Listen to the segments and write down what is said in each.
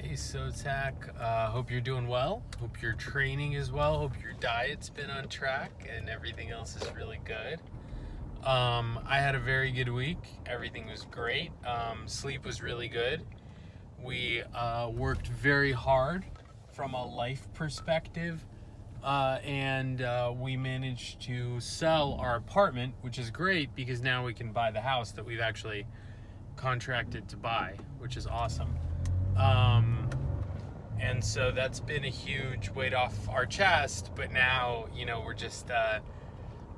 Hey Sotak, hope you're doing well. Hope your training is well. Hope your diet's been on track and everything else is really good. I had a very good week. Everything was great. Sleep was really good. We worked very hard from a life perspective, and we managed to sell our apartment, which is great because now we can buy the house that we've actually contracted to buy, which is awesome. And so that's been a huge weight off our chest, but now, we're just,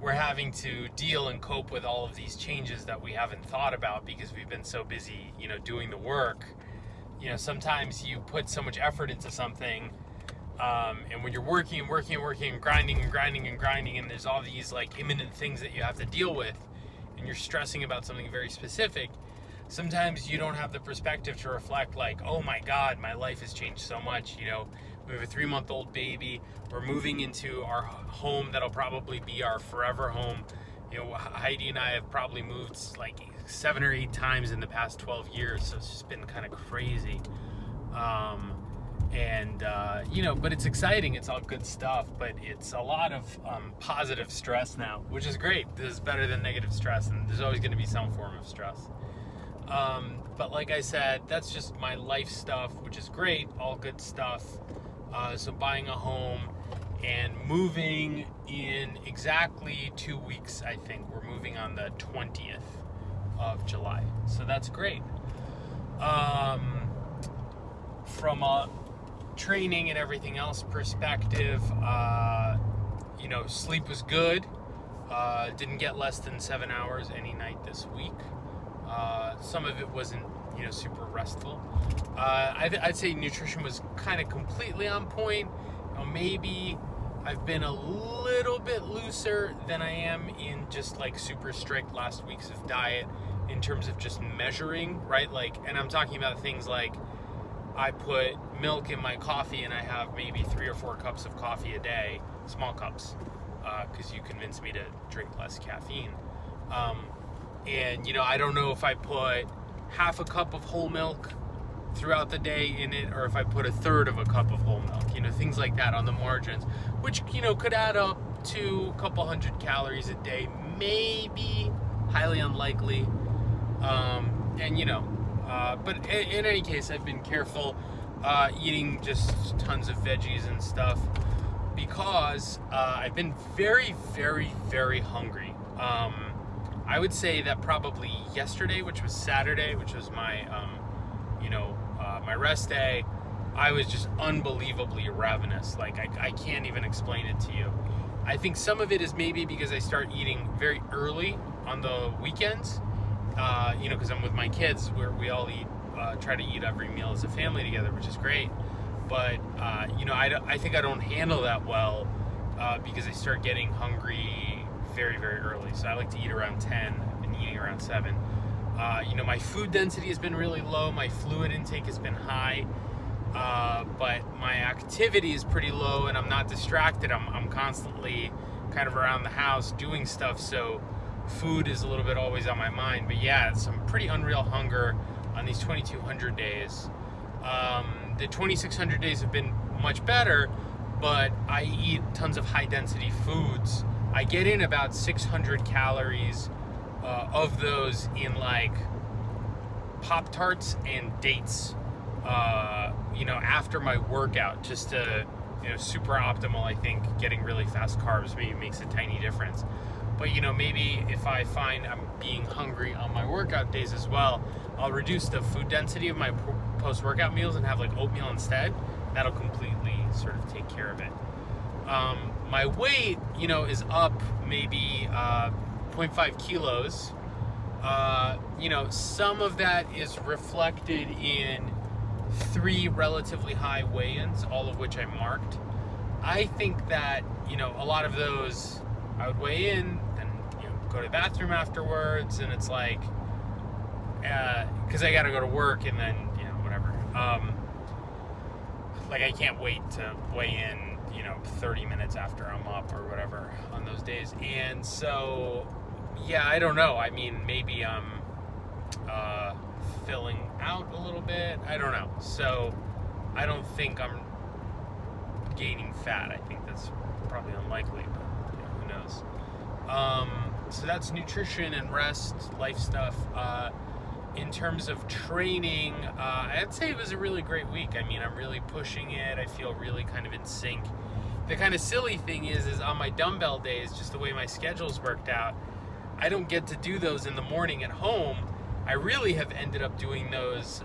we're having to deal and cope with all of these changes that we haven't thought about because we've been so busy, doing the work. Sometimes you put so much effort into something, and when you're working, grinding, and there's all these like imminent things that you have to deal with, and you're stressing about something very specific, sometimes you don't have the perspective to reflect like, oh my God, my life has changed so much. We have a 3-month-old baby. We're moving into our home that'll probably be our forever home. Heidi and I have probably moved like 7 or 8 times in the past 12 years. So it's just been kind of crazy. But it's exciting. It's all good stuff, but it's a lot of positive stress now, which is great. This is better than negative stress, and there's always going to be some form of stress. But like I said, that's just my life stuff, which is great, all good stuff. So buying a home and moving in exactly 2 weeks, I think. We're moving on the 20th of July. So that's great. From a training and everything else perspective, sleep was good. Didn't get less than 7 hours any night this week. Some of it wasn't, super restful. I'd say nutrition was kind of completely on point. Maybe I've been a little bit looser than I am in just like super strict last weeks of diet in terms of just measuring, right? And I'm talking about things like I put milk in my coffee and I have maybe 3 or 4 cups of coffee a day, small cups, because you convinced me to drink less caffeine. I don't know if I put half a cup of whole milk throughout the day in it, or if I put 1/3 of a cup of whole milk, things like that on the margins, which, could add up to a couple hundred calories a day, maybe, highly unlikely. But in any case, I've been careful, eating just tons of veggies and stuff because, I've been very, very, very hungry. I would say that probably yesterday, which was Saturday, which was my, my rest day, I was just unbelievably ravenous. I can't even explain it to you. I think some of it is maybe because I start eating very early on the weekends, because I'm with my kids, where we all eat, try to eat every meal as a family together, which is great. But, I think I don't handle that well, because I start getting hungry very, very early. So I like to eat around 10. I've been eating around 7. My food density has been really low. My fluid intake has been high. But my activity is pretty low and I'm not distracted. I'm constantly kind of around the house doing stuff. So food is a little bit always on my mind. But yeah, it's some pretty unreal hunger on these 2200 days. The 2600 days have been much better, but I eat tons of high density foods. I get in about 600 calories of those in like Pop-Tarts and dates, after my workout, just to, super optimal. I think getting really fast carbs maybe makes a tiny difference. But, maybe if I find I'm being hungry on my workout days as well, I'll reduce the food density of my post-workout meals and have like oatmeal instead. That'll completely sort of take care of it. My weight, is up maybe 0.5 kilos. Some of that is reflected in 3 relatively high weigh-ins, all of which I marked. I think that, a lot of those I would weigh in, then, go to the bathroom afterwards, and it's like, because I got to go to work and then, whatever. I can't wait to weigh in, 30 minutes after I'm up or whatever on those days. And so, yeah, I don't know. I mean, maybe I'm filling out a little bit. I don't know. So I don't think I'm gaining fat. I think that's probably unlikely, but who knows. So that's nutrition and rest, life stuff. In terms of training, I'd say it was a really great week. I mean, I'm really pushing it. I feel really kind of in sync. The kind of silly thing is on my dumbbell days, just the way my schedule's worked out, I don't get to do those in the morning at home. I really have ended up doing those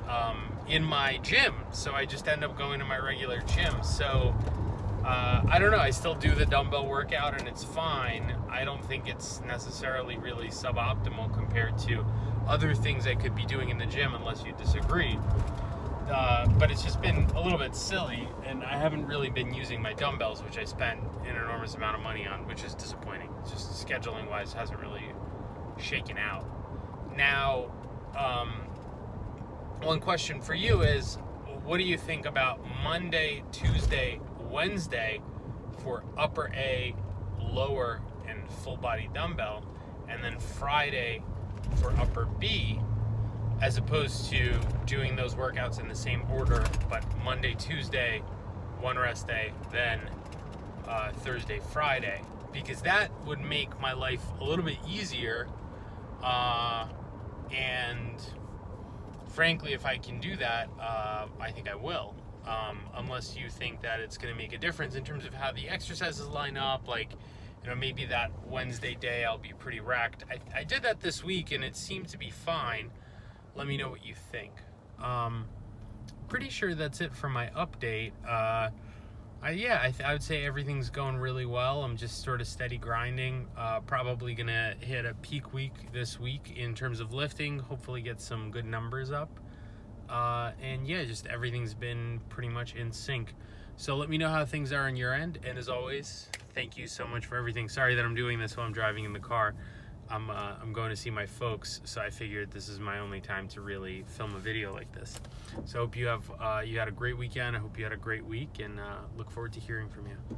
in my gym. So I just end up going to my regular gym. So I don't know. I still do the dumbbell workout and it's fine. I don't think it's necessarily really suboptimal compared to other things I could be doing in the gym, unless you disagree. But it's just been a little bit silly, and I haven't really been using my dumbbells, which I spent an enormous amount of money on, which is disappointing. It's just scheduling-wise hasn't really shaken out. Now, one question for you is, what do you think about Monday, Tuesday, Wednesday for upper A, lower, and full body dumbbell, and then Friday for upper B, as opposed to doing those workouts in the same order, but Monday, Tuesday, one rest day, then Thursday, Friday, because that would make my life a little bit easier, and frankly, if I can do that, I think I will. Unless you think that it's going to make a difference in terms of how the exercises line up. Like, maybe that Wednesday day I'll be pretty racked. I did that this week and it seemed to be fine. Let me know what you think. Pretty sure that's it for my update. I would say everything's going really well. I'm just sort of steady grinding. Probably going to hit a peak week this week in terms of lifting. Hopefully get some good numbers up. Just everything's been pretty much in sync. So let me know how things are on your end. And as always, thank you so much for everything. Sorry that I'm doing this while I'm driving in the car. I'm going to see my folks, so I figured this is my only time to really film a video like this. So I hope you had a great weekend. I hope you had a great week, and look forward to hearing from you.